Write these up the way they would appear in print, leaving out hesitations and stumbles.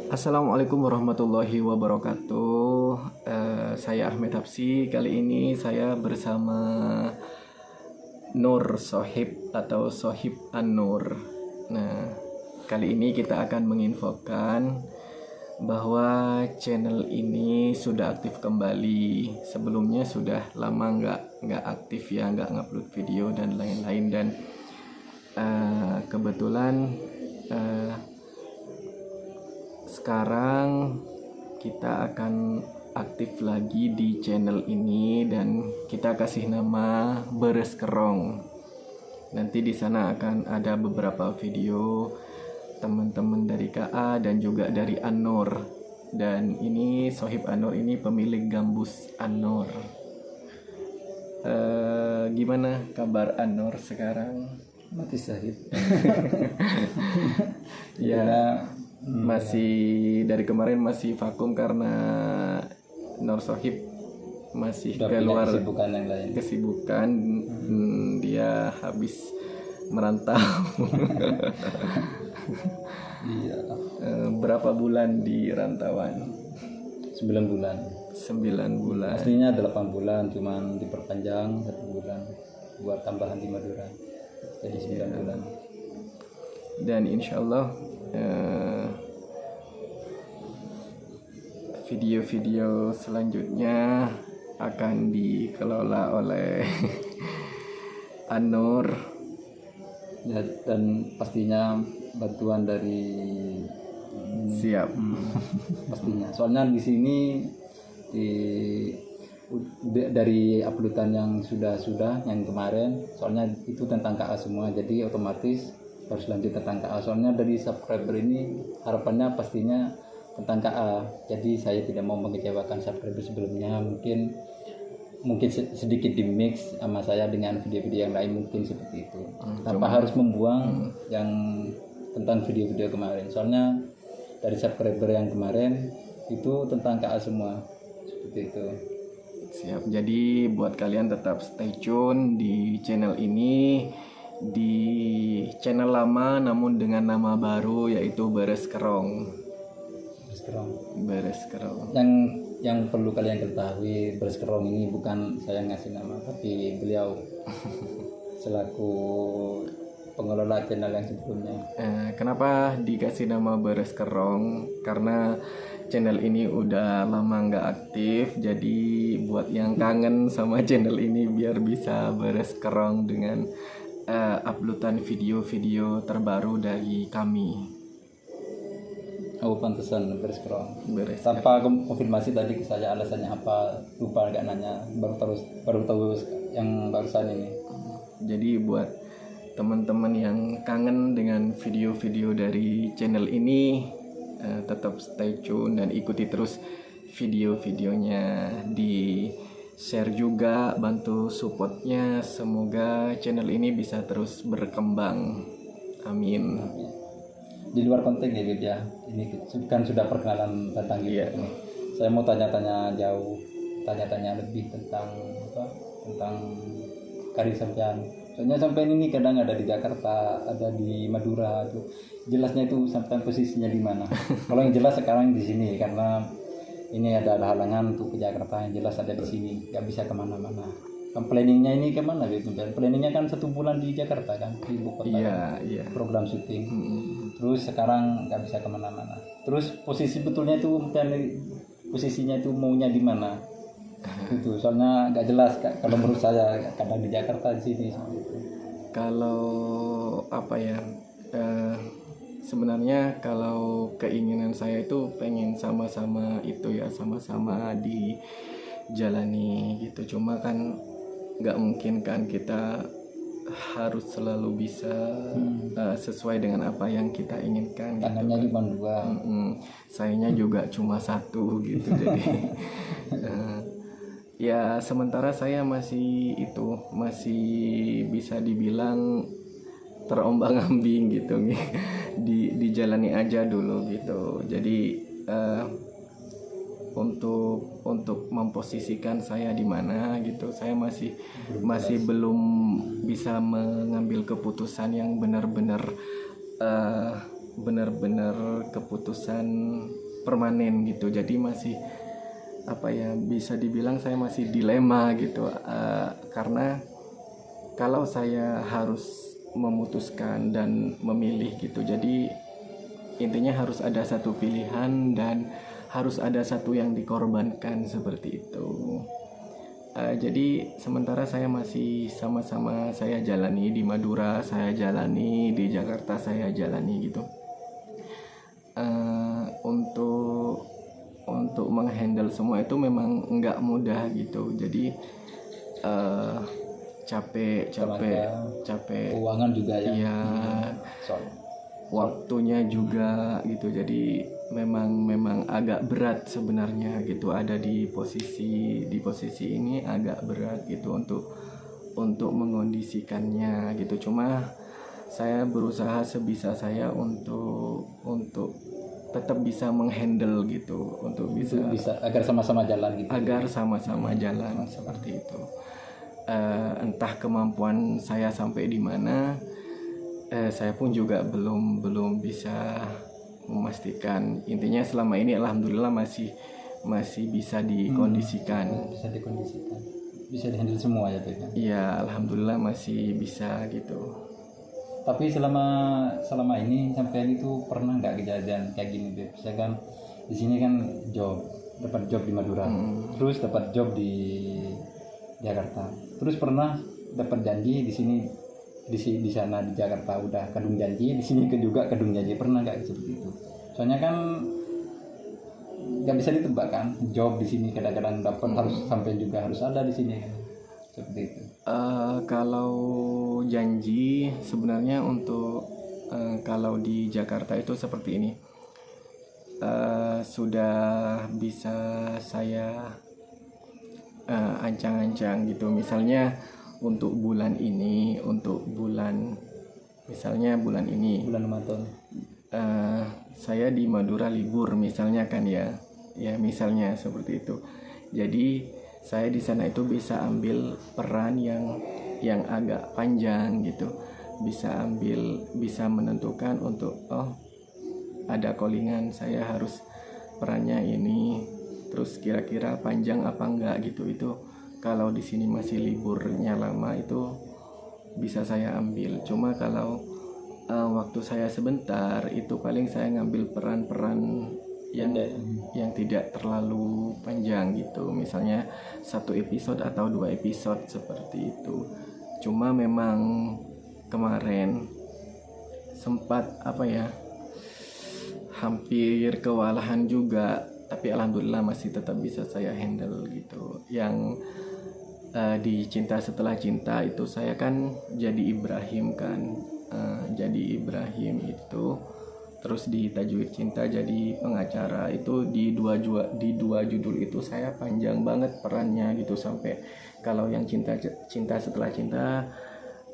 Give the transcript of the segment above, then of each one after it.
Assalamualaikum warahmatullahi wabarakatuh. Saya Ahmed Hapsi. Kali ini saya bersama Nur Sohib atau Sohib An-Nur. Nah, kali ini kita akan menginfokan bahwa channel ini sudah aktif kembali. Sebelumnya sudah lama nggak aktif ya, nggak ngupload video dan lain-lain. Dan kebetulan sekarang kita akan aktif lagi di channel ini dan kita kasih nama Beres Kerong. Nanti di sana akan ada beberapa video teman-teman dari KA dan juga dari An-Nur. Dan ini Sohib An-Nur ini pemilik Gambus An-Nur. Gimana kabar An-Nur sekarang? Mati syahid. Ya, masih dari kemarin masih vakum karena Nur Sohib masih Sudah keluar punya kesibukan yang lain. kesibukan. Dia habis merantau. Iya. Berapa bulan di rantauan? 9 bulan. 9 bulan. Aslinya 8 bulan, cuman diperpanjang 1 bulan buat tambahan di Madura. Jadi 9 bulan. Dan insya Allah video-video selanjutnya akan dikelola oleh An-Nur. Ya, dan pastinya bantuan dari Siap. pastinya. Soalnya di sini dari uploadan yang sudah yang kemarin, soalnya itu tentang KA semua, jadi otomatis harus lanjut tentang KA. Soalnya dari subscriber ini harapannya pastinya tentang KA, jadi saya tidak mau mengecewakan subscriber sebelumnya. Mungkin sedikit di mix sama saya dengan video-video yang lain, mungkin seperti itu, tanpa harus membuang yang tentang video-video kemarin. Soalnya dari subscriber yang kemarin itu tentang KA semua, seperti itu. Siap. Jadi buat kalian tetap stay tune di channel ini, di channel lama namun dengan nama baru yaitu Beres Kerong. Beres Kerong. Yang perlu kalian ketahui, Beres Kerong ini bukan saya ngasih nama, tapi beliau selaku pengelola channel yang sebelumnya. Kenapa dikasih nama Beres Kerong? Karena channel ini udah lama nggak aktif, jadi buat yang kangen sama channel ini biar bisa beres kerong dengan uploadan video-video terbaru dari kami. Oh, pantesan Beres Kerong. Beres Tanpa konfirmasi tadi ke saya alasannya apa, lupa nggak nanya, baru tahu yang barusan ini. Jadi buat teman-teman yang kangen dengan video-video dari channel ini, tetap stay tune dan ikuti terus video-videonya, di share juga, bantu supportnya. Semoga channel ini bisa terus berkembang, amin. Di luar konteks ya Bib ya, ini kan sudah perkenalan tentang gitu. Iya. Saya mau tanya-tanya jauh, tanya-tanya lebih tentang karir sampean. Soalnya sampean ini kadang ada di Jakarta, ada di Madura tuh. Jelasnya itu sampean posisinya di mana? Kalau yang jelas sekarang di sini karena ini ada halangan untuk ke Jakarta, yang jelas ada di sini, nggak bisa kemana-mana. Kan planningnya ini kemana gitu? Planningnya kan 1 bulan di Jakarta kan, di ibu kota. Iya. Program syuting. Terus sekarang nggak bisa kemana-mana. Terus posisi betulnya itu posisinya itu maunya di mana? Itu soalnya nggak jelas kalau menurut saya, kadang di Jakarta di sini. Kalau apa ya, sebenarnya kalau keinginan saya itu pengen sama-sama itu ya, sama-sama dijalani gitu. Cuma kan nggak mungkin kan kita harus selalu bisa sesuai dengan apa yang kita inginkan. Tangannya cuma 2. Sayanya juga cuma 1 gitu. Jadi ya sementara saya masih bisa dibilang terombang-ambing gitu, dijalani aja dulu gitu. Jadi untuk memposisikan saya di mana gitu, saya masih belum bisa mengambil keputusan yang benar-benar benar-benar keputusan permanen gitu. Jadi masih apa ya, bisa dibilang saya masih dilema gitu. Karena kalau saya harus memutuskan dan memilih gitu, jadi intinya harus ada satu pilihan dan harus ada satu yang dikorbankan seperti itu. Jadi sementara saya masih sama-sama saya jalani di Madura, saya jalani di Jakarta, saya jalani gitu. Untuk menghandle semua itu memang nggak mudah gitu. Jadi capek, keuangan juga ya. Iya, waktunya juga gitu. Jadi memang agak berat sebenarnya gitu, ada di posisi ini agak berat gitu untuk mengondisikannya gitu. Cuma saya berusaha sebisa saya untuk tetap bisa menghandle gitu, untuk bisa agar sama-sama jalan gitu. Agar sama-sama jalan seperti itu. Entah kemampuan saya sampai di mana, saya pun juga belum bisa memastikan. Intinya selama ini alhamdulillah masih bisa dikondisikan. Bisa dihandle semua ya, Pak? Iya, alhamdulillah masih bisa gitu. Tapi selama ini sampean itu pernah nggak kejadian kayak gini, Beb? Misalkan di sini kan dapat job di Madura, terus dapat job di Jakarta, terus pernah dapat janji di sini, di sana di Jakarta udah kadung janji, di sini juga kadung janji, pernah nggak seperti itu? Soalnya kan nggak bisa ditebak kan, job di sini kadang-kadang dapat harus sampai juga harus ada di sini kan, seperti itu. Kalau janji sebenarnya kalau di Jakarta itu seperti ini, sudah bisa saya ancang-ancang gitu. Misalnya untuk bulan ini, misalnya bulan ini, bulan Ramadan, saya di Madura libur misalnya kan ya misalnya seperti itu. Jadi saya di sana itu bisa ambil peran yang agak panjang gitu, bisa menentukan untuk ada callingan, saya harus perannya ini, terus kira-kira panjang apa enggak gitu. Itu kalau di sini masih liburnya lama itu bisa saya ambil. Cuma kalau waktu saya sebentar itu paling saya ngambil peran-peran yang tidak terlalu panjang gitu, misalnya 1 episode atau 2 episode seperti itu. Cuma memang kemarin sempat hampir kewalahan juga, tapi alhamdulillah masih tetap bisa saya handle gitu. Yang di Cinta Setelah Cinta itu saya kan jadi Ibrahim kan, jadi Ibrahim itu. Terus di Tajwid Cinta jadi pengacara. Itu di dua judul itu saya panjang banget perannya gitu, sampai kalau yang Cinta Setelah Cinta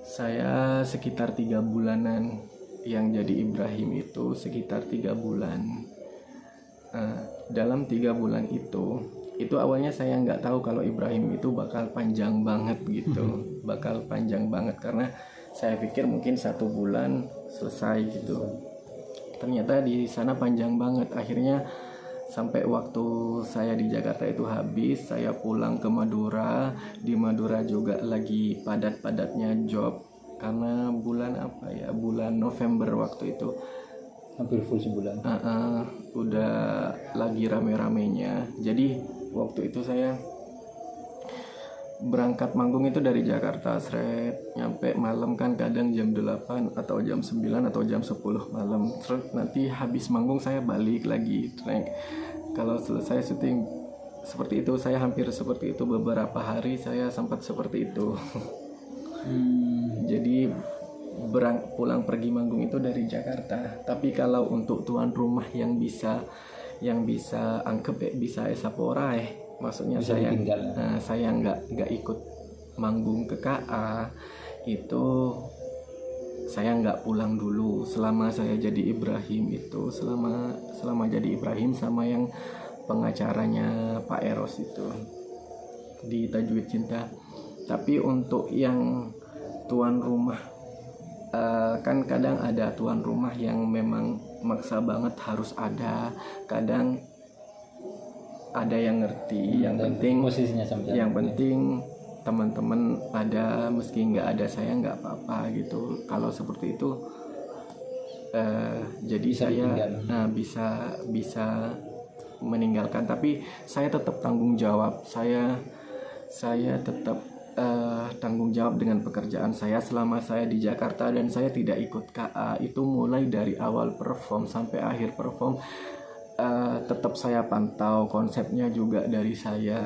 saya sekitar 3 bulanan, yang jadi Ibrahim itu sekitar 3 bulan. Dalam 3 bulan itu awalnya saya nggak tahu kalau Ibrahim itu bakal panjang banget gitu, bakal panjang banget, karena saya pikir mungkin 1 bulan selesai gitu. Ternyata di sana panjang banget. Akhirnya sampai waktu saya di Jakarta itu habis, saya pulang ke Madura. Di Madura juga lagi padat-padatnya job, karena bulan November waktu itu, hampir full sebulan. Udah lagi rame-ramenya. Jadi waktu itu saya berangkat manggung itu dari Jakarta, nyampe malam kan, kadang jam 8 atau jam 9 atau jam 10 malam. Terus nanti habis manggung saya balik lagi. Kalau selesai syuting seperti itu, saya hampir seperti itu beberapa hari, saya sempat seperti itu. Jadi pulang pergi manggung itu dari Jakarta. Tapi kalau untuk tuan rumah yang bisa angkep bisa esapora maksudnya bisa saya nggak ikut manggung ke KA itu, saya nggak pulang dulu selama saya jadi Ibrahim itu, selama jadi Ibrahim sama yang pengacaranya Pak Eros itu di Tajwid Cinta. Tapi untuk yang tuan rumah, kan kadang ada tuan rumah yang memang maksa banget harus ada. Kadang ada yang ngerti, yang penting posisinya sampai yang penting teman-teman ada, meski nggak ada saya nggak apa-apa gitu. Kalau seperti itu jadi saya bisa meninggalkan, tapi saya tetap tanggung jawab. Saya tetap tanggung jawab dengan pekerjaan saya selama saya di Jakarta, dan saya tidak ikut KA. Itu mulai dari awal perform sampai akhir perform, tetap saya pantau konsepnya juga dari saya.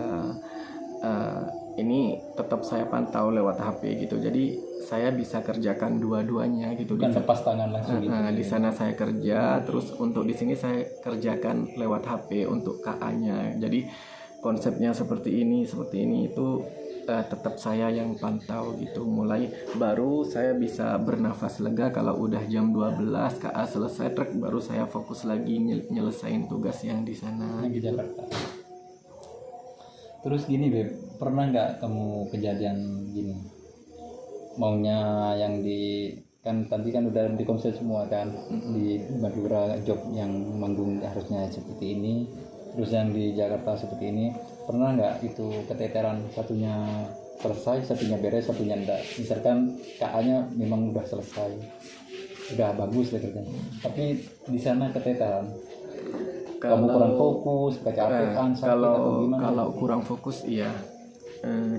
Ini tetap saya pantau lewat HP gitu, jadi saya bisa kerjakan dua-duanya gitu. Bukan lepas tangan langsung gitu. Di sana saya kerja, terus untuk di sini saya kerjakan lewat HP untuk KA-nya. Jadi konsepnya seperti ini itu tetap saya yang pantau gitu. Mulai baru saya bisa bernafas lega kalau udah jam 12 KA selesai trek, baru saya fokus lagi nyelesain tugas yang di sana di Jakarta. Terus gini Beb, pernah nggak kamu kejadian gini, maunya yang di kan tadi kan udah di konsep semua kan, di Madura job yang manggung harusnya seperti ini, terus yang di Jakarta seperti ini, pernah nggak itu keteteran, satunya selesai, satunya beres, satunya enggak? Misalkan KA-nya memang udah selesai, udah bagus lah kerjanya, tapi di sana keteteran. Kamu kurang fokus, kecapean, kalau kurang fokus iya.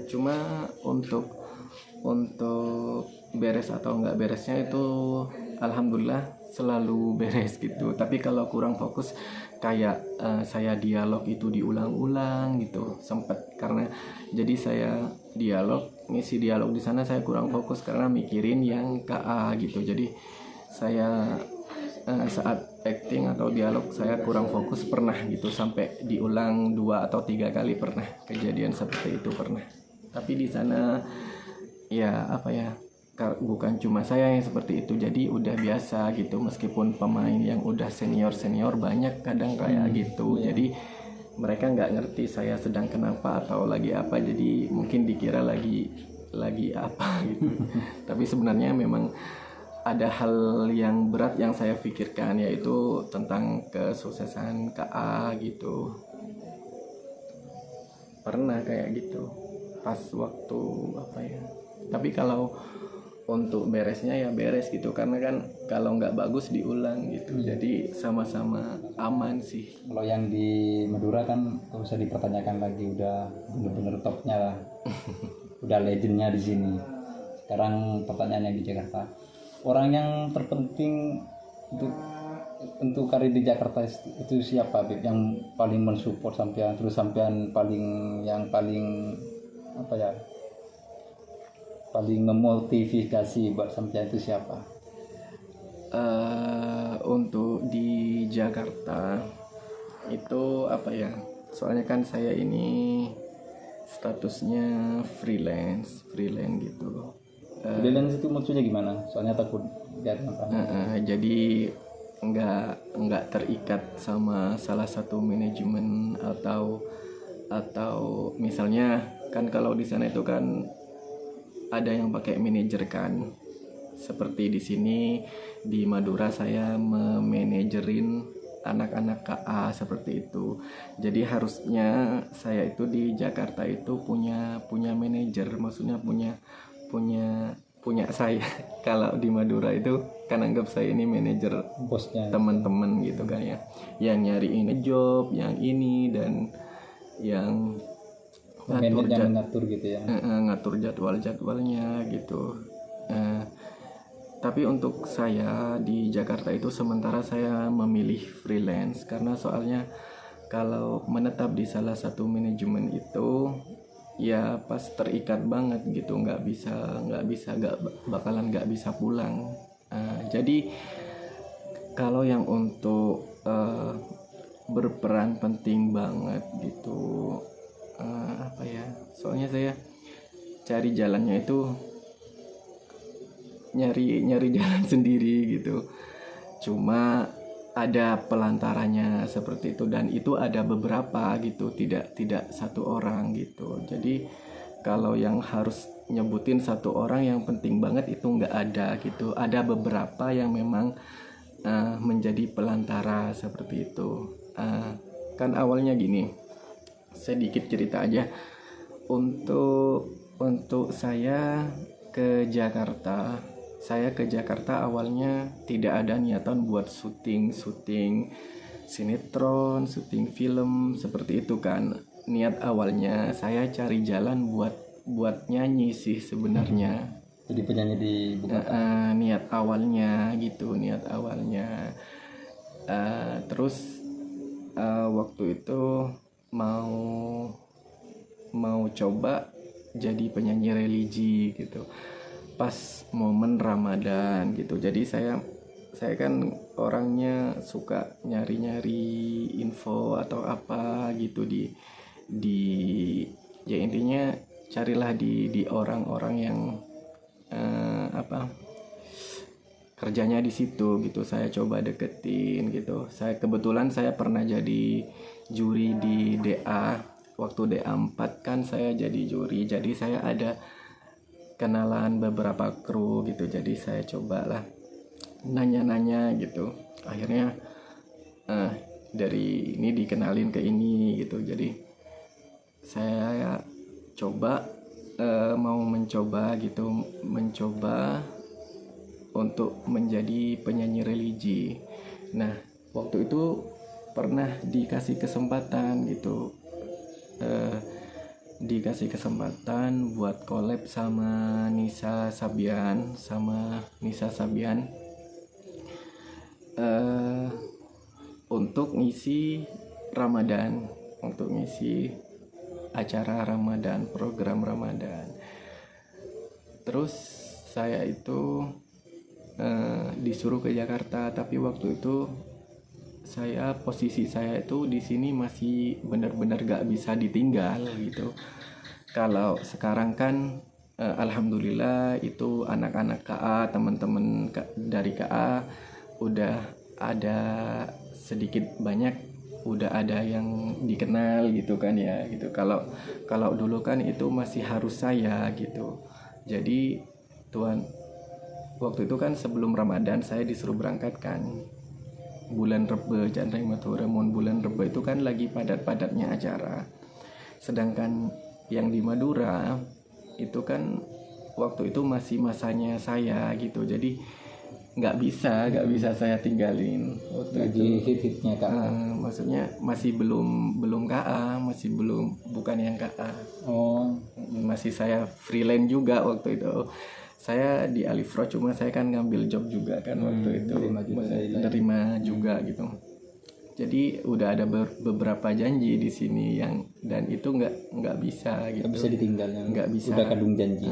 Cuma untuk beres atau enggak beresnya itu alhamdulillah selalu beres gitu. Tapi kalau kurang fokus kayak saya dialog itu diulang-ulang gitu sempat, karena jadi saya ngisi dialog di sana saya kurang fokus karena mikirin yang KA gitu. Jadi saya saat acting atau dialog saya kurang fokus, pernah gitu sampai diulang 2 atau 3 kali, pernah kejadian seperti itu, pernah. Tapi di sana ya apa ya, bukan cuma saya yang seperti itu, jadi udah biasa gitu. Meskipun pemain yang udah senior banyak kadang kayak gitu, jadi mereka nggak ngerti saya sedang kenapa atau lagi apa, jadi mungkin dikira lagi apa gitu. Tapi sebenarnya memang ada hal yang berat yang saya pikirkan, yaitu tentang kesuksesan KA gitu. Pernah kayak gitu pas waktu apa ya. Tapi kalau untuk beresnya ya beres gitu, karena kan kalau nggak bagus diulang gitu. Jadi sama-sama aman sih. Kalau yang di Madura kan nggak usah dipertanyakan lagi, udah bener-bener topnya lah. Udah legendnya di sini. Sekarang pertanyaannya di Jakarta, orang yang terpenting untuk karir di Jakarta itu siapa, Beb? Yang paling mensupport sampean, terus sampean paling apa ya, paling memotivasi buat sampean itu siapa? Untuk di Jakarta itu apa ya, soalnya kan saya ini statusnya freelance gitu. Freelance itu maksudnya gimana? Soalnya takut jadi nggak terikat sama salah satu manajemen atau misalnya kan kalau di sana itu kan ada yang pakai manajer kan. Seperti di sini di Madura saya memanajerin anak-anak KA seperti itu. Jadi harusnya saya itu di Jakarta itu punya manajer, maksudnya punya saya. Kalau di Madura itu kan anggap saya ini manajer bosnya, teman-teman gitu kan ya, yang nyariin job, yang ini dan yang ngatur gitu ya, ngatur jadwalnya gitu. Tapi untuk saya di Jakarta itu sementara saya memilih freelance, karena soalnya kalau menetap di salah satu manajemen itu ya pas terikat banget gitu, nggak bakalan bisa pulang. Jadi kalau yang untuk berperan penting banget gitu, apa ya, soalnya saya cari jalannya itu nyari jalan sendiri gitu, cuma ada pelantarannya seperti itu, dan itu ada beberapa gitu, tidak satu orang gitu. Jadi kalau yang harus nyebutin satu orang yang penting banget itu nggak ada gitu. Ada beberapa yang memang menjadi pelantara seperti itu. Kan awalnya gini, sedikit cerita aja. Untuk saya ke Jakarta, awalnya tidak ada niatan buat syuting sinetron, syuting film seperti itu kan. Niat awalnya saya cari jalan buat nyanyi sih sebenarnya. Jadi penyanyi di Bukata. Niat awalnya gitu, terus waktu itu mau coba jadi penyanyi religi gitu pas momen Ramadan gitu. Jadi saya kan orangnya suka nyari info atau apa gitu di ya intinya carilah di orang-orang yang kerjanya di situ gitu. Saya coba deketin gitu. Kebetulan saya pernah jadi juri di DA. Waktu DA 4 kan saya jadi juri. Jadi saya ada kenalan beberapa kru gitu. Jadi saya cobalah nanya-nanya gitu. Akhirnya dari ini dikenalin ke ini gitu. Jadi saya coba mau mencoba untuk menjadi penyanyi religi. Nah, waktu itu pernah dikasih kesempatan gitu, buat collab sama Nisa Sabian, untuk ngisi acara Ramadan, program Ramadan. Terus saya itu disuruh ke Jakarta, tapi waktu itu posisi saya itu di sini masih benar-benar gak bisa ditinggal gitu. Kalau sekarang kan alhamdulillah itu anak-anak KA, teman-teman dari KA udah ada sedikit banyak, udah ada yang dikenal gitu kan ya gitu. Kalau dulu kan itu masih harus saya gitu. Jadi waktu itu kan sebelum Ramadan saya disuruh berangkat kan, bulan Rebe, Jandrai Maturemon, bulan Rebe itu kan lagi padat-padatnya acara. Sedangkan yang di Madura itu kan waktu itu masih masanya saya gitu. Jadi nggak bisa saya tinggalin waktu lagi itu. hit-hitnya KA. Maksudnya masih belum KA, bukan yang KA. Masih saya freelance juga waktu itu. Saya di Alifro, cuma saya kan ngambil job juga kan waktu itu, menerima juga gitu. Jadi udah ada beberapa janji di sini dan itu nggak bisa gitu. Nggak bisa ditinggal, nggak bisa. Udah kadung janji.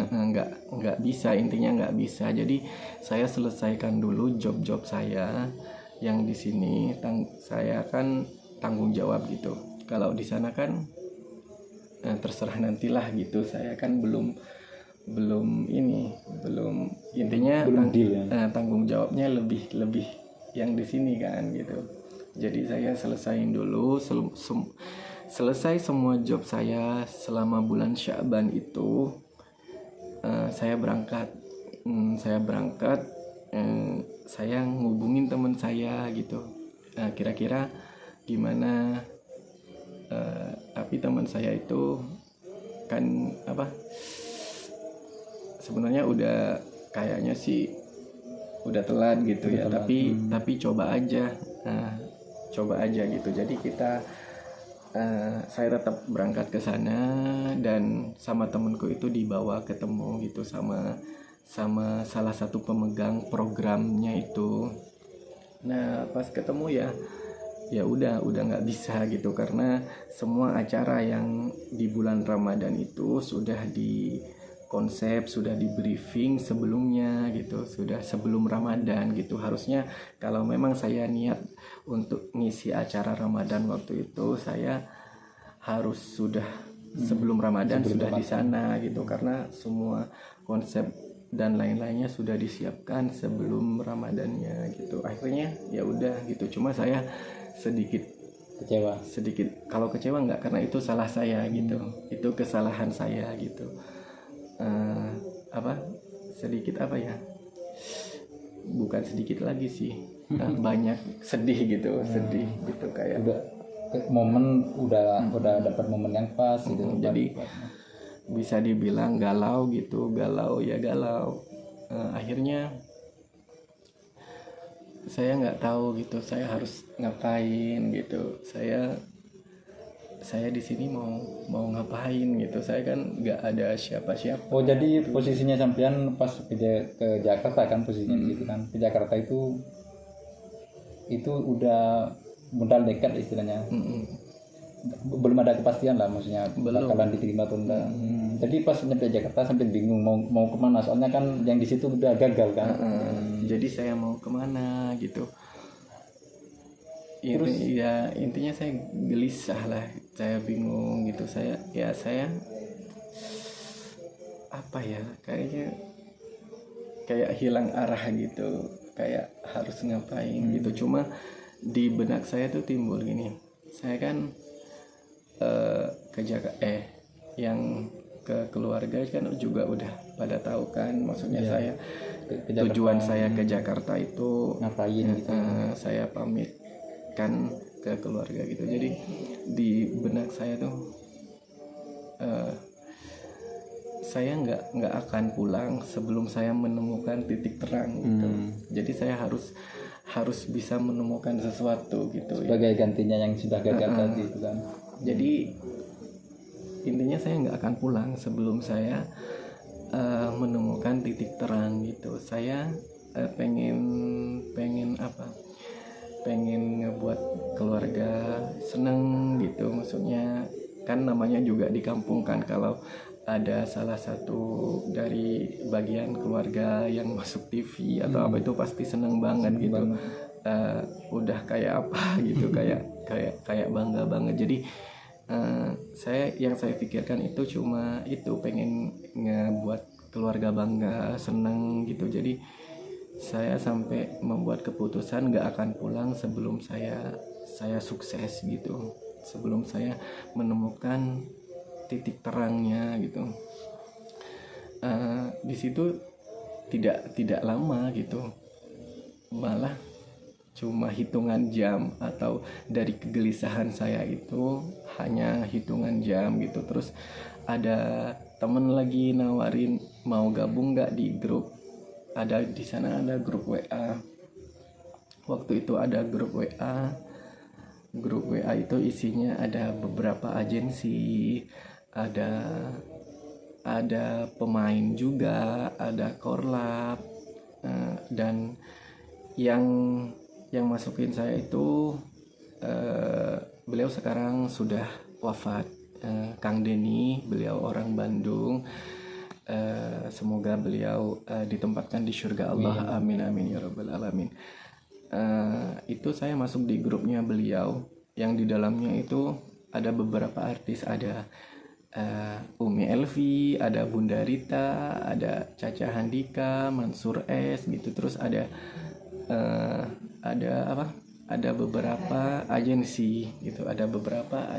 Nggak bisa, intinya nggak bisa. Jadi saya selesaikan dulu job saya yang di sini. Saya kan tanggung jawab gitu. Kalau di sana kan terserah nantilah gitu. Saya kan belum intinya tanggung jawabnya lebih yang di sini kan gitu. Jadi saya selesaiin dulu selesai semua job saya selama bulan Sya'ban itu. Saya berangkat, saya ngubungin teman saya gitu, kira-kira gimana, tapi teman saya itu kan sebenarnya udah kayaknya sih udah telat gitu ya, tapi coba aja gitu. Jadi saya tetap berangkat ke sana dan sama temenku itu dibawa ketemu gitu sama salah satu pemegang programnya itu. Nah pas ketemu ya udah nggak bisa gitu, karena semua acara yang di bulan Ramadan itu sudah di konsep, sudah di briefing sebelumnya gitu, sudah sebelum Ramadan gitu. Harusnya kalau memang saya niat untuk ngisi acara Ramadan waktu itu, saya harus sudah sebelum Ramadan sudah di sana gitu, karena semua konsep dan lain-lainnya sudah disiapkan sebelum Ramadannya gitu. Akhirnya ya udah gitu, cuma saya sedikit, kalau kecewa enggak, karena itu salah saya gitu, itu kesalahan saya gitu. Sedikit bukan sedikit lagi sih, banyak sedih gitu kayak Udah momen udah dapat momen yang pas gitu. jadi bisa dibilang galau gitu, galau. Akhirnya saya nggak tahu gitu saya harus ngapain gitu. Saya di sini mau ngapain gitu, saya kan nggak ada siapa-siapa. Oh jadi posisinya sampean pas ke Jakarta kan, posisinya di situ kan, ke Jakarta itu udah modal dekat istilahnya. Belum ada kepastian lah, maksudnya bakalan diterima atau enggak. Jadi pas nyampe Jakarta sampai bingung mau kemana, soalnya kan yang di situ udah gagal kan. Jadi saya mau kemana gitu. Terus ya intinya saya gelisah lah, saya bingung gitu. Saya apa ya, kayak hilang arah gitu, kayak harus ngapain gitu. Cuma di benak saya tuh timbul gini, saya kan ke Jakarta, yang ke keluarga kan juga udah pada tahu kan, maksudnya saya tujuan saya ke Jakarta itu ngapain gitu. Saya pamit kan ke keluarga gitu. Jadi di benak saya tuh saya nggak akan pulang sebelum saya menemukan titik terang gitu. Jadi saya harus bisa menemukan sesuatu gitu sebagai gantinya yang sudah gagal tadi itu kan. Jadi intinya saya nggak akan pulang sebelum saya menemukan titik terang gitu. Saya pengen apa, pengen ngebuat keluarga seneng gitu. Maksudnya kan namanya juga di kampung kan, kalau ada salah satu dari bagian keluarga yang masuk TV atau apa itu pasti seneng banget gitu. Udah kayak apa gitu, kayak bangga banget. Jadi yang saya pikirkan itu cuma itu, pengen ngebuat keluarga bangga, seneng gitu. Jadi saya sampai membuat keputusan gak akan pulang sebelum saya sukses gitu, sebelum saya menemukan titik terangnya gitu. Di situ tidak lama gitu, malah cuma hitungan jam, atau dari kegelisahan saya itu hanya hitungan jam gitu. Terus ada temen lagi nawarin mau gabung nggak di grup, ada di sana ada grup WA. Waktu itu ada grup WA itu isinya ada beberapa agensi, ada pemain juga, ada korlap, dan yang masukin saya itu beliau sekarang sudah wafat, Kang Denny, beliau orang Bandung. Semoga beliau ditempatkan di surga Allah, amin amin ya rabbal alamin. Itu saya masuk di grupnya beliau, yang di dalamnya itu ada beberapa artis, ada Umi Elvi, ada Bunda Rita, ada Caca Handika, Mansur S gitu. Terus ada beberapa agensi gitu, ada beberapa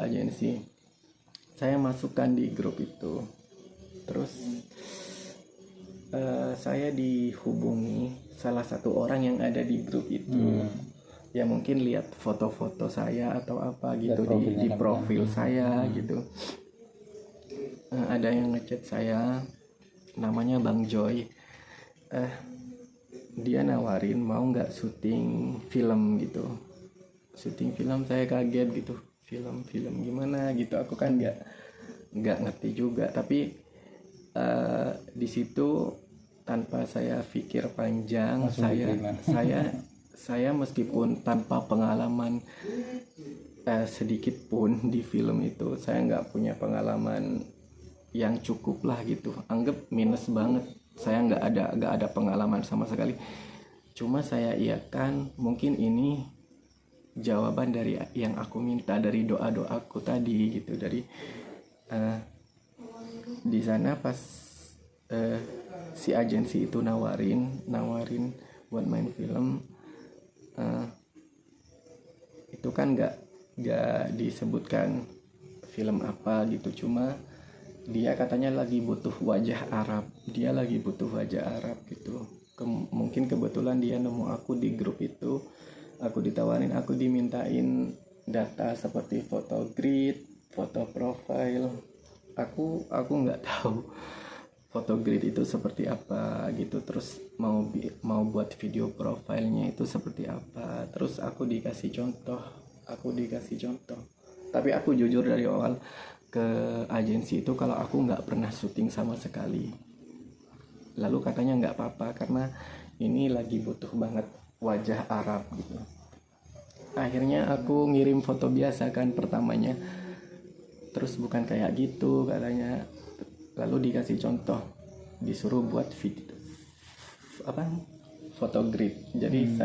agensi saya masukkan di grup itu. Terus saya dihubungi salah satu orang yang ada di grup itu. Ya mungkin lihat foto-foto saya atau apa gitu di profil saya gitu. Ada yang ngechat saya, namanya Bang Joy. Dia nawarin mau nggak syuting film gitu. Syuting film, saya kaget gitu. Film gimana gitu, aku kan nggak ngerti juga. Tapi di situ tanpa saya pikir panjang, saya meskipun tanpa pengalaman sedikit pun di film itu, saya nggak punya pengalaman yang cukup lah gitu, anggap minus banget. Saya nggak ada pengalaman sama sekali. Cuma saya iakan mungkin ini jawaban dari yang aku minta, dari doaku tadi gitu. Dari di sana pas si agensi itu nawarin buat main film, itu kan nggak disebutkan film apa gitu. Cuma dia katanya lagi butuh wajah Arab gitu. Mungkin kebetulan dia nemu aku di grup itu, aku ditawarin, aku dimintain data seperti foto grid, foto profile. Aku nggak tahu foto grid itu seperti apa gitu, terus mau buat video profilnya itu seperti apa, terus aku dikasih contoh. Tapi aku jujur dari awal ke agensi itu kalau aku nggak pernah syuting sama sekali. Lalu katanya nggak apa-apa karena ini lagi butuh banget wajah Arab gitu. Akhirnya aku ngirim foto biasa kan pertamanya, terus bukan kayak gitu katanya. Lalu dikasih contoh, disuruh buat video foto grid. Jadi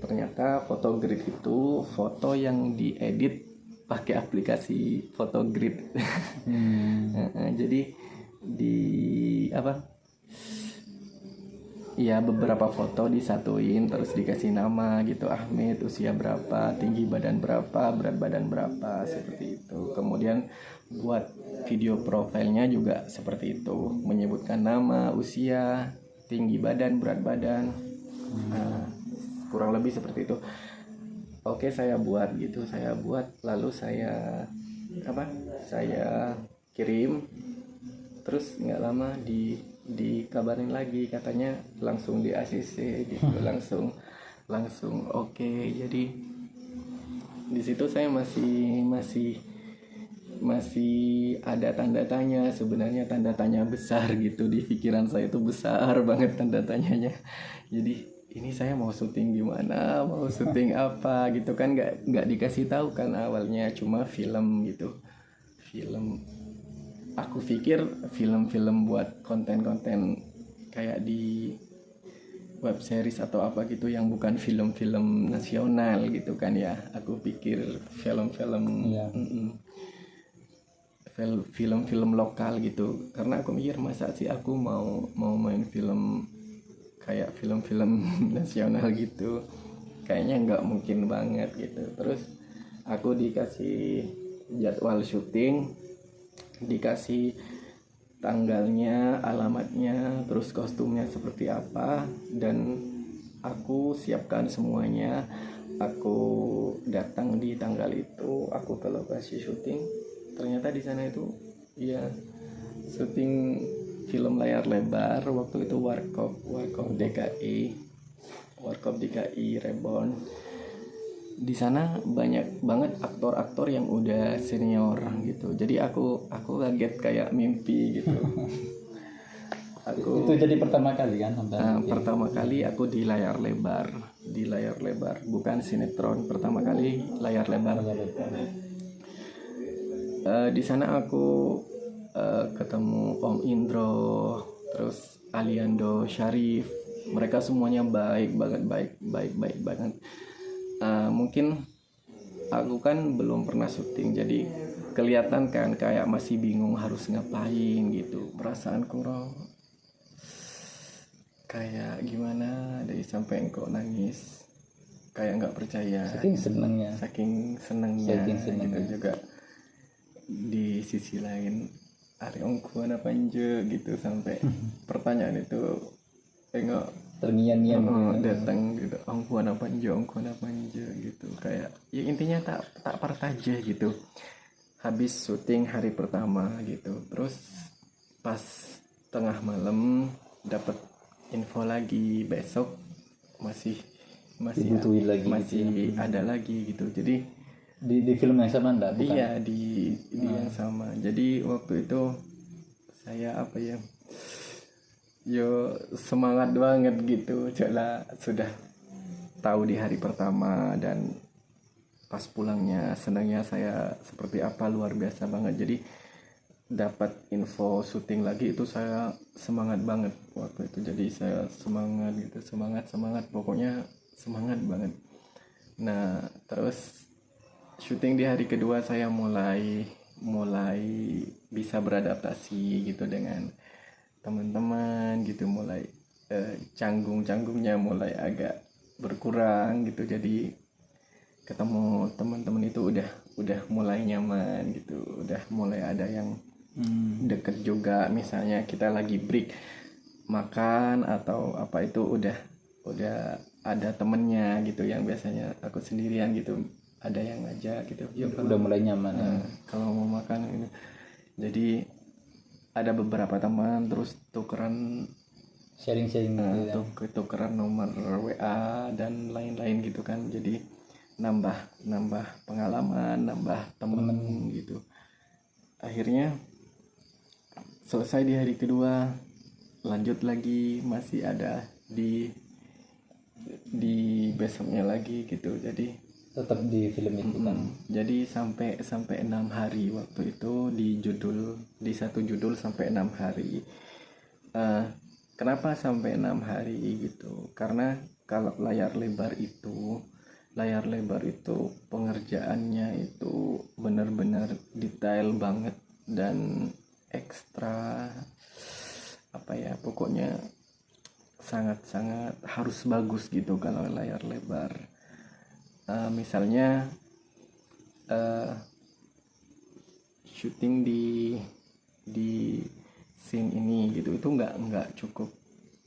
ternyata foto grid itu foto yang diedit pakai aplikasi foto grid. Jadi ya beberapa foto disatuin, terus dikasih nama gitu, Ahmed, usia berapa, tinggi badan berapa, berat badan berapa, seperti itu. Kemudian buat video profilnya juga seperti itu, menyebutkan nama, usia, tinggi badan, berat badan. Kurang lebih seperti itu. Oke, saya buat, lalu saya kirim. Terus nggak lama dikabarin lagi, katanya langsung di ACC gitu. langsung oke. Jadi di situ saya masih ada tanda tanya, sebenarnya tanda tanya besar gitu di pikiran saya, itu besar banget tanda tanyanya. Jadi ini saya mau syuting gimana, mau syuting apa gitu kan, nggak dikasih tahu kan awalnya, cuma film gitu. Aku pikir film-film buat konten-konten kayak di web series atau apa gitu, yang bukan film-film nasional gitu kan ya. Aku pikir film-film lokal gitu, karena aku mikir masa sih aku mau main film kayak film-film nasional gitu, kayaknya nggak mungkin banget gitu. Terus aku dikasih jadwal syuting, dikasih tanggalnya, alamatnya, terus kostumnya seperti apa, dan aku siapkan semuanya. Aku datang di tanggal itu, aku ke lokasi syuting. Ternyata di sana itu ya syuting film layar lebar. Waktu itu Warkop DKI Reborn. Di sana banyak banget aktor-aktor yang udah senior gitu. Jadi aku kaget kayak mimpi gitu. Itu jadi pertama kali kan? Pertama kali aku di layar lebar, bukan sinetron. Pertama kali layar lebar. Di sana aku ketemu Om Indro, terus Aliando, Syarif. Mereka semuanya baik banget. Mungkin aku kan belum pernah syuting, jadi kelihatan kan kayak masih bingung harus ngapain gitu. Perasaan kurang kayak gimana, dari sampai kok nangis, kayak nggak percaya. Saking senengnya gitu juga. Di sisi lain hari ongkuan apa aja gitu, sampai pertanyaan itu tengok terngiang-ngiang datang gitu, ongkuan apa aja gitu, kayak ya intinya tak partaja gitu. Habis syuting hari pertama gitu, terus pas tengah malam dapat info lagi besok masih dibutuhin lagi, masih gitu ya. Ada lagi gitu. Jadi di film yang sama enggak? Bukan? Iya, di yang sama. Jadi waktu itu saya semangat banget gitu. Sudah tahu di hari pertama, dan pas pulangnya senangnya saya seperti apa, luar biasa banget. Jadi dapat info syuting lagi itu saya semangat banget waktu itu. Jadi saya semangat gitu, semangat pokoknya semangat banget. Nah, terus syuting di hari kedua saya mulai bisa beradaptasi gitu dengan teman-teman gitu, mulai canggung-canggungnya mulai agak berkurang gitu. Jadi ketemu teman-teman itu udah mulai nyaman gitu, udah mulai ada yang deket juga. Misalnya kita lagi break makan atau apa itu udah ada temennya gitu, yang biasanya aku sendirian gitu ada yang ngajak gitu. Yuk, Udah mulai nyaman ya. kalau mau makan gitu. Jadi ada beberapa teman, terus tukeran Sharing-sharing gitu ya. tukeran nomor WA dan lain-lain gitu kan. Jadi nambah pengalaman, nambah temen gitu. Akhirnya selesai di hari kedua, lanjut lagi, masih ada di besoknya lagi gitu. Jadi Tetap di film itu kan. jadi sampai 6 hari waktu itu, di satu judul sampai 6 hari. Kenapa sampai 6 hari gitu? Karena kalau layar lebar itu pengerjaannya itu benar-benar detail banget dan ekstra, apa ya, pokoknya sangat-sangat harus bagus gitu kalau layar lebar. Misalnya syuting di scene ini gitu, itu nggak cukup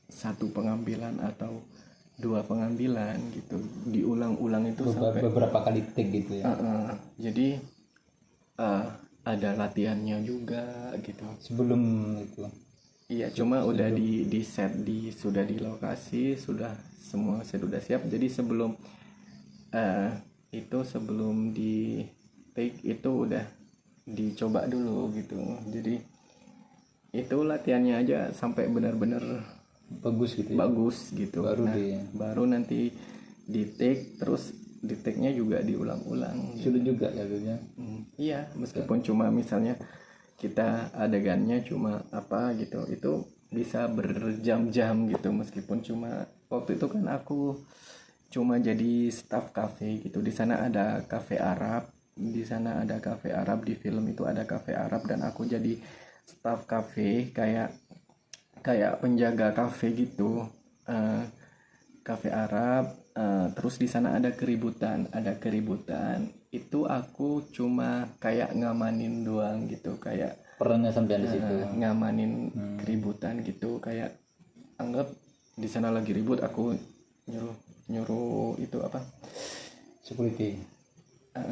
satu pengambilan atau dua pengambilan gitu, diulang-ulang itu sampai Beberapa kali take gitu ya. jadi ada latihannya juga gitu. Sebelum itu Iya, cuma udah di set, sudah di lokasi, sudah semua set udah siap. Jadi sebelum sebelum di take itu udah dicoba dulu gitu. Jadi itu latihannya aja sampai benar-benar bagus gitu ya. bagus gitu. Baru nanti di take, terus di take-nya juga diulang-ulang. Sulit juga ya gitu ya. Iya, meskipun cuma misalnya kita adegannya cuma apa gitu, itu bisa berjam-jam gitu. Meskipun cuma waktu itu kan aku cuma jadi staff cafe gitu. Di sana ada cafe Arab, di film itu ada cafe Arab, dan aku jadi staff cafe, kayak penjaga cafe gitu, cafe Arab. Terus di sana ada keributan itu aku cuma kayak ngamanin doang gitu, kayak Perannya sampai di situ. ngamanin keributan gitu, kayak anggap di sana lagi ribut, aku nyuruh itu apa, Security.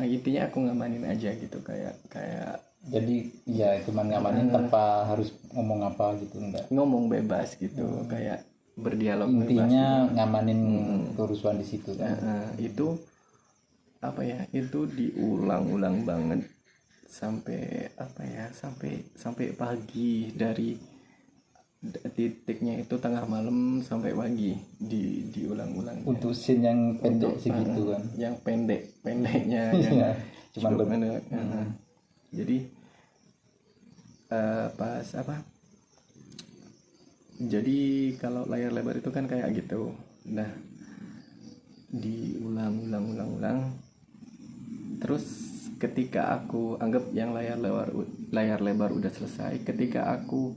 intinya aku ngamanin aja gitu, kayak Jadi ya cuman ngamanin tanpa harus ngomong apa gitu, enggak. ngomong bebas gitu, kayak berdialog bebas Intinya gitu. ngamanin kerusuhan di situ kan. Itu apa ya, itu diulang-ulang banget sampai apa ya, sampai pagi. Dari titiknya itu tengah malam sampai pagi diulang-ulang. Untuk scene yang pendek segitu kan. Yang pendeknya Iya, cuman pendek. Jadi pas apa, jadi kalau layar lebar itu kan kayak gitu. Nah, diulang-ulang. Terus ketika aku anggap yang layar lebar udah selesai, ketika aku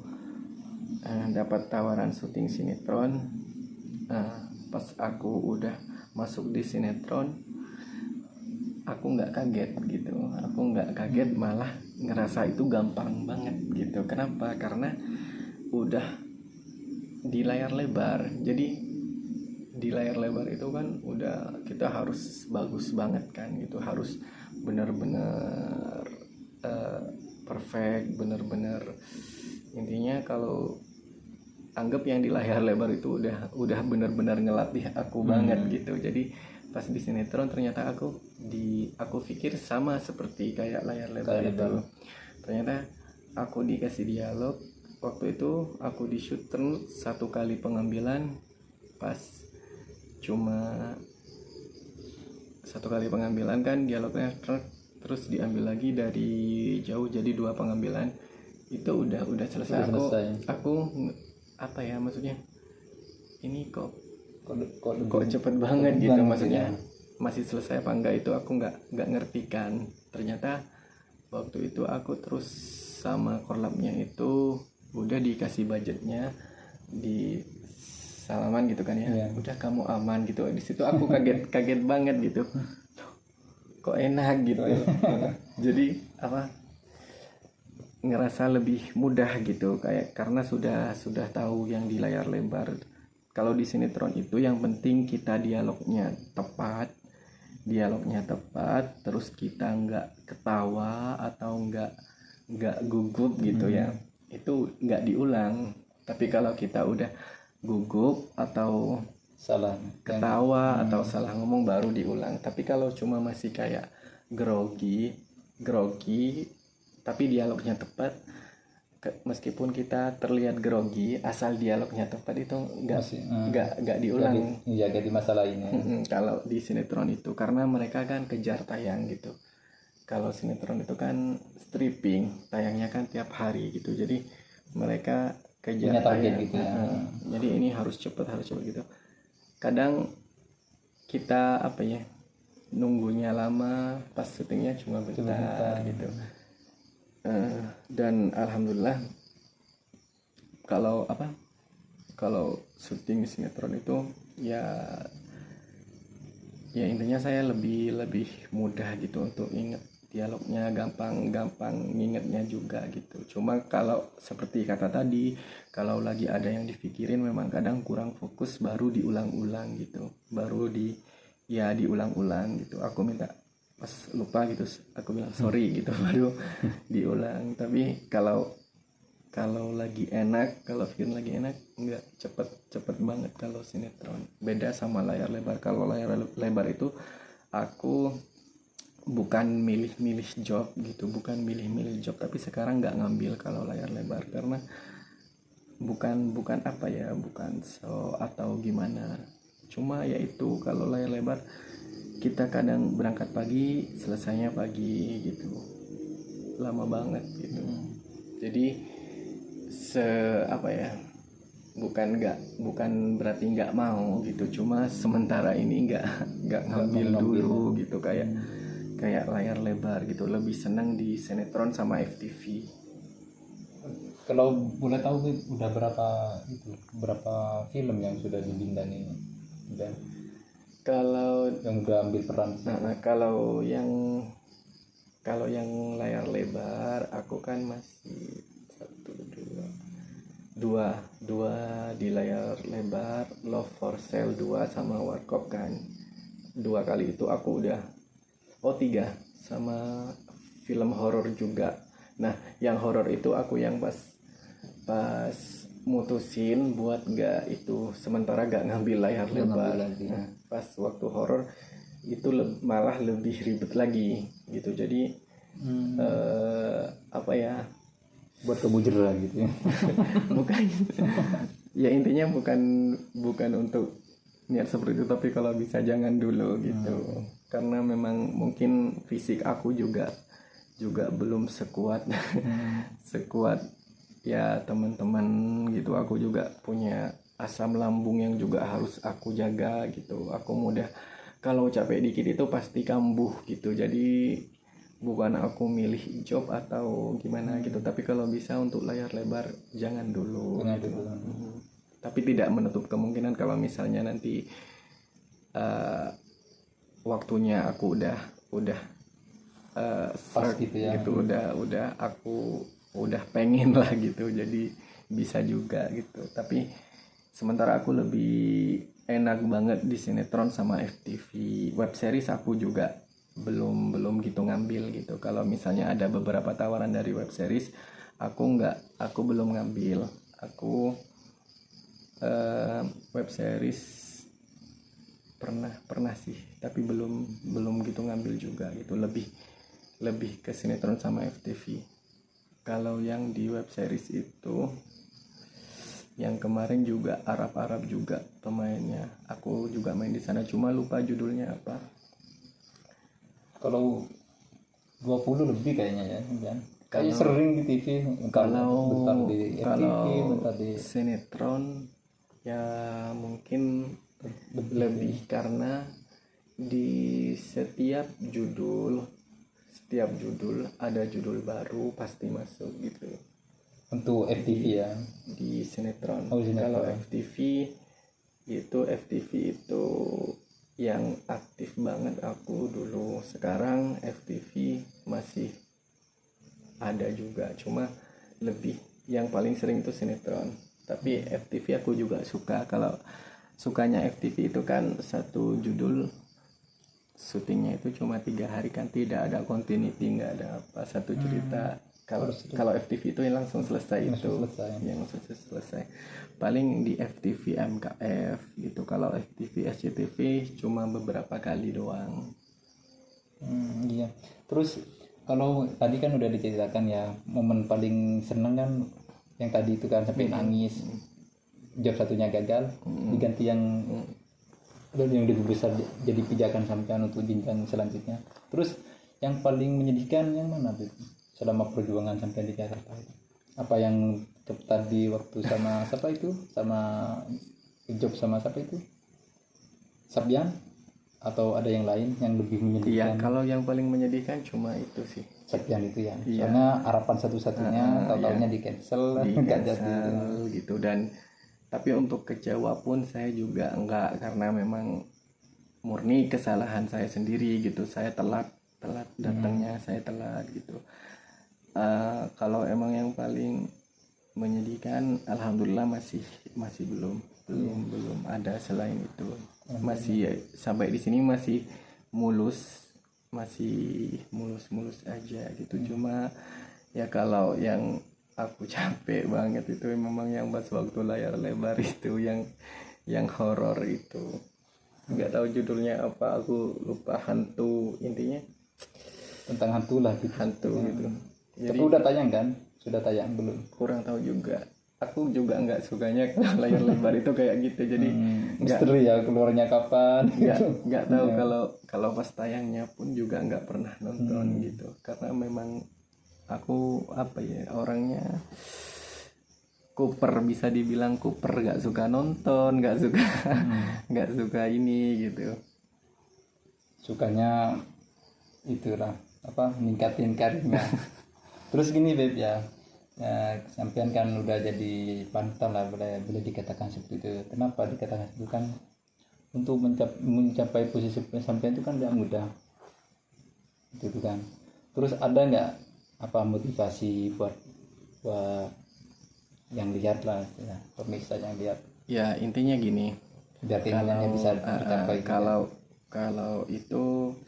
dapat tawaran syuting sinetron, pas aku udah masuk di sinetron, aku nggak kaget gitu. Malah ngerasa itu gampang banget gitu. Kenapa? Karena udah di layar lebar. Jadi di layar lebar itu kan udah kita harus bagus banget kan gitu, harus benar-benar perfect, benar-benar, intinya kalau anggap yang di layar lebar itu udah benar-benar ngelatih aku banget gitu. Jadi pas di sinetron ternyata aku pikir sama seperti kayak layar lebar itu. Ternyata aku dikasih dialog. Waktu itu aku di shoot 1 kali pengambilan, pas cuma 1 kali pengambilan kan dialognya, terus diambil lagi dari jauh jadi 2 pengambilan. Itu udah selesai. Aku apa ya, maksudnya ini kok cepet banget gitu, maksudnya masih selesai apa enggak, itu aku nggak ngerti kan. Ternyata waktu itu aku terus sama korlapnya itu udah dikasih budgetnya, di salaman gitu kan ya, udah kamu aman gitu. Di situ aku kaget banget gitu, kok enak gitu. Jadi apa, ngerasa lebih mudah gitu, kayak karena sudah tahu yang di layar lebar. Kalau di sinetron itu yang penting kita dialognya tepat, terus kita nggak ketawa atau nggak gugup gitu ya, itu nggak diulang. Tapi kalau kita udah gugup atau salah ketawa atau salah ngomong baru diulang. Tapi kalau cuma masih kayak grogi tapi dialognya tepat, meskipun kita terlihat grogi asal dialognya tepat itu nggak diulang. jadi masalah ini. Kalau di sinetron itu karena mereka kan kejar tayang gitu. Kalau sinetron itu kan stripping, tayangnya kan tiap hari gitu, jadi mereka kejar punya target tayang gitu ya. Jadi ini harus cepat gitu. Kadang kita apa ya, nunggunya lama, pas syutingnya cuma bentar gitu. Dan alhamdulillah kalau syuting sinetron itu ya intinya saya lebih mudah gitu untuk inget dialognya, gampang ngingetnya juga gitu. Cuma kalau seperti kata tadi, kalau lagi ada yang dipikirin memang kadang kurang fokus, baru diulang-ulang gitu, diulang-ulang gitu. Aku minta, pas lupa gitu aku bilang sorry gitu, baru diulang. Tapi kalau lagi enak, kalau film lagi enak, enggak, cepet banget kalau sinetron. Beda sama layar lebar. Kalau layar lebar itu aku bukan milih-milih job gitu, tapi sekarang nggak ngambil kalau layar lebar karena bukan apa ya, bukan so atau gimana. Cuma yaitu kalau layar lebar kita kadang berangkat pagi, selesainya pagi gitu, lama banget gitu. Jadi bukan berarti nggak mau gitu, cuma sementara ini nggak ngambil dulu gitu, kayak layar lebar gitu. Lebih senang di sinetron sama FTV. Kalau boleh tahu udah berapa film yang sudah di Bintan ini? Dan Kalau yang udah ambil peran. kalau yang layar lebar aku kan masih dua di layar lebar, Love for Sale 2 sama Warkop kan. 2 kali itu aku udah, 3 sama film horor juga. Nah yang horor itu aku yang pas mutusin buat sementara gak ngambil layar lebar. Nah, pas waktu horor itu malah lebih ribet lagi gitu. Jadi buat kebujeran gitu ya. bukan ya intinya bukan untuk niat seperti itu, tapi kalau bisa jangan dulu gitu. Karena memang mungkin fisik aku juga belum sekuat ya teman-teman gitu. Aku juga punya asam lambung yang juga harus aku jaga gitu. Aku mudah kalau capek dikit itu pasti kambuh gitu. Jadi bukan aku milih job atau gimana gitu, tapi kalau bisa untuk layar lebar jangan dulu gitu. Tapi tidak menutup kemungkinan kalau misalnya nanti waktunya aku udah pas gitu ya. Gitu, aku udah pengen lah gitu, jadi bisa juga gitu. Tapi sementara aku lebih enak banget di sinetron sama FTV. Web series aku juga belum gitu ngambil gitu. Kalau misalnya ada beberapa tawaran dari web series, aku belum ngambil. Aku web series pernah sih, tapi belum gitu ngambil juga gitu. Lebih ke sinetron sama FTV. Kalau yang di web series itu yang kemarin juga Arab juga pemainnya, aku juga main di sana, cuma lupa judulnya apa. Kalau 20 lebih kayaknya ya, kayak sering di TV. Kalau bentar di FTV, bentar di sinetron ya mungkin lebih karena di setiap judul ada judul baru pasti masuk gitu. Untuk FTV ya. Di sinetron. Sinetron. Kalau FTV itu yang aktif banget aku dulu. Sekarang FTV masih ada juga, cuma lebih yang paling sering itu sinetron. Tapi FTV aku juga suka. Kalau sukanya FTV itu kan satu judul syutingnya itu cuma 3 hari kan, tidak ada continuity, nggak ada apa, satu cerita. Kalau FTV itu yang langsung selesai, yang langsung selesai. Paling di FTV MKF gitu. Kalau FTV SCTV cuma beberapa kali doang. Iya. Terus kalau tadi kan udah diceritakan ya, momen paling seneng kan yang tadi itu kan sampai nangis, job satunya gagal, diganti yang lebih besar jadi pijakan sampean untuk jenjang selanjutnya. Terus yang paling menyedihkan yang mana tuh selama perjuangan sampai di Jakarta itu? Apa yang tadi waktu sama siapa itu, sama job sama siapa itu, Sabian, atau ada yang lain yang lebih Iya, menyedihkan? kalau yang paling menyedihkan cuma itu sih. Sabian itu ya, Iya. soalnya harapan satu-satunya tahu-taunya di cancel, nggak jadi. Cancel gitu. Dan tapi untuk kecewa pun saya juga enggak, karena memang murni kesalahan saya sendiri gitu. Saya telat datangnya, saya telat gitu. Kalau emang yang paling menyedihkan, alhamdulillah masih belum ada selain itu. Masih sampai di sini masih mulus aja gitu. Cuma ya kalau yang aku capek banget itu memang yang pas waktu layar lebar itu, yang horor itu, nggak tahu judulnya apa, aku lupa. Hantu, intinya Tentang hantu lah gitu. hantu gitu. Jadi Tapi udah tayang kan? Sudah tayang belum? kurang tahu juga. Aku juga nggak sukanya kalau layar lebar itu kayak gitu. Jadi Misteri ya, keluarnya kapan? nggak tahu. Kalau pas tayangnya pun juga nggak pernah nonton gitu, karena memang aku apa ya, orangnya kuper, bisa dibilang kuper, nggak suka nonton, nggak suka ini gitu. Sukanya itulah apa, ningkatin karirnya. Terus gini Beb ya, sampean kan udah jadi panutan lah, boleh dikatakan seperti itu. Kenapa dikatakan itu kan? Untuk mencapai posisi sampean itu kan tidak mudah, itu kan. Terus ada nggak apa motivasi buat yang lihat lah ya, pemirsa yang lihat, Ya intinya gini, biar keinginannya bisa tercapai juga. kalau itu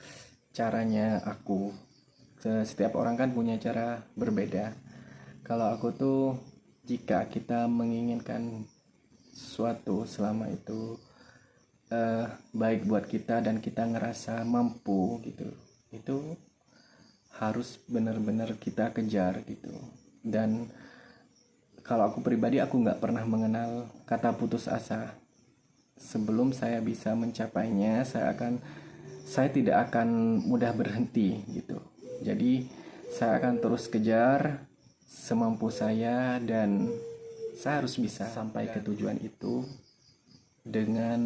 caranya aku, setiap orang kan punya cara berbeda. Kalau aku tuh, jika kita menginginkan sesuatu selama itu baik buat kita dan kita ngerasa mampu gitu, itu harus benar-benar kita kejar gitu. Dan kalau aku pribadi, aku nggak pernah mengenal kata putus asa. Sebelum saya bisa mencapainya, saya tidak akan mudah berhenti gitu. Jadi saya akan terus kejar semampu saya, dan saya harus bisa sampai ke tujuan itu dengan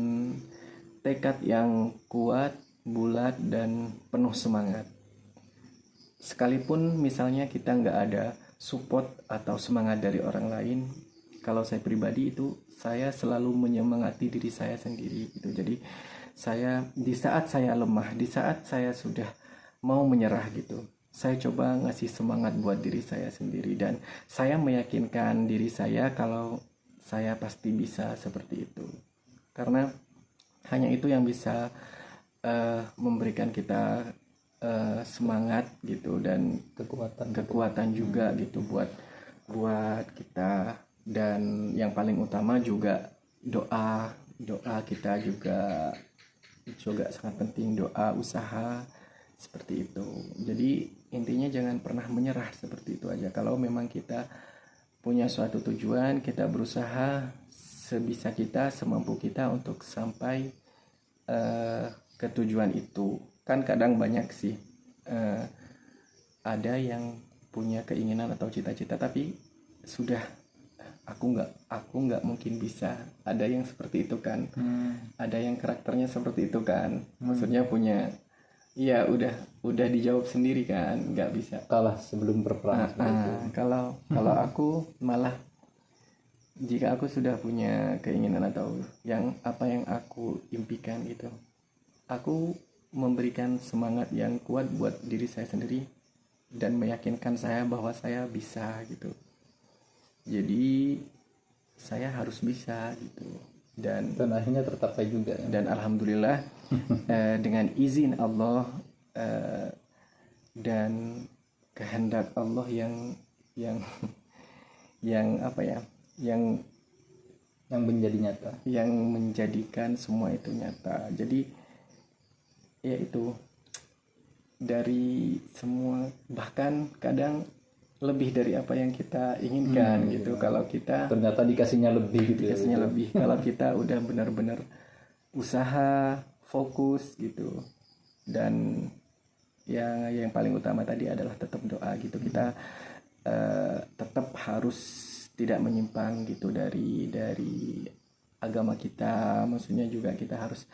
tekad yang kuat, bulat, dan penuh semangat. Sekalipun misalnya kita nggak ada support atau semangat dari orang lain, kalau saya pribadi itu, saya selalu menyemangati diri saya sendiri gitu. Jadi saya, di saat saya lemah, di saat saya sudah mau menyerah gitu, saya coba ngasih semangat buat diri saya sendiri, dan saya meyakinkan diri saya kalau saya pasti bisa seperti itu. Karena hanya itu yang bisa memberikan kita semangat gitu, dan kekuatan juga gitu buat kita. Dan yang paling utama juga doa kita juga sangat penting, doa, usaha, seperti itu. Jadi intinya jangan pernah menyerah, seperti itu aja. Kalau memang kita punya suatu tujuan, kita berusaha sebisa kita, semampu kita untuk sampai ke tujuan itu. Kan kadang banyak sih ada yang punya keinginan atau cita-cita tapi sudah, aku nggak mungkin bisa. Ada yang seperti itu kan. Ada yang karakternya seperti itu kan. Maksudnya punya, ya udah dijawab sendiri kan, nggak bisa kalah sebelum berperang. Kalau aku malah, jika aku sudah punya keinginan atau apa yang aku impikan gitu, aku memberikan semangat yang kuat buat diri saya sendiri, dan meyakinkan saya bahwa saya bisa gitu. Jadi saya harus bisa gitu. Dan akhirnya tercapai juga ya. dan alhamdulillah dengan izin Allah dan kehendak Allah yang yang apa ya, yang menjadi nyata, yang menjadikan semua itu nyata. Jadi ya itu, dari semua, bahkan kadang lebih dari apa yang kita inginkan gitu. Kalau kita ternyata dikasihnya lebih gitu dikasihnya lebih, kalau kita udah benar-benar usaha, fokus gitu. Dan yang paling utama tadi adalah tetap doa gitu. Kita tetap harus tidak menyimpang gitu dari agama kita. Maksudnya juga kita harus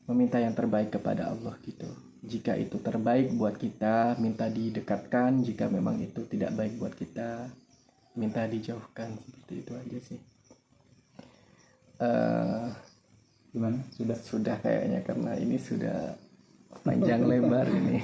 meminta yang terbaik kepada Allah gitu. Jika itu terbaik buat kita, minta didekatkan. Jika memang itu tidak baik buat kita, minta dijauhkan. Seperti itu aja sih. Gimana? Sudah kayaknya, karena ini sudah panjang lebar ini.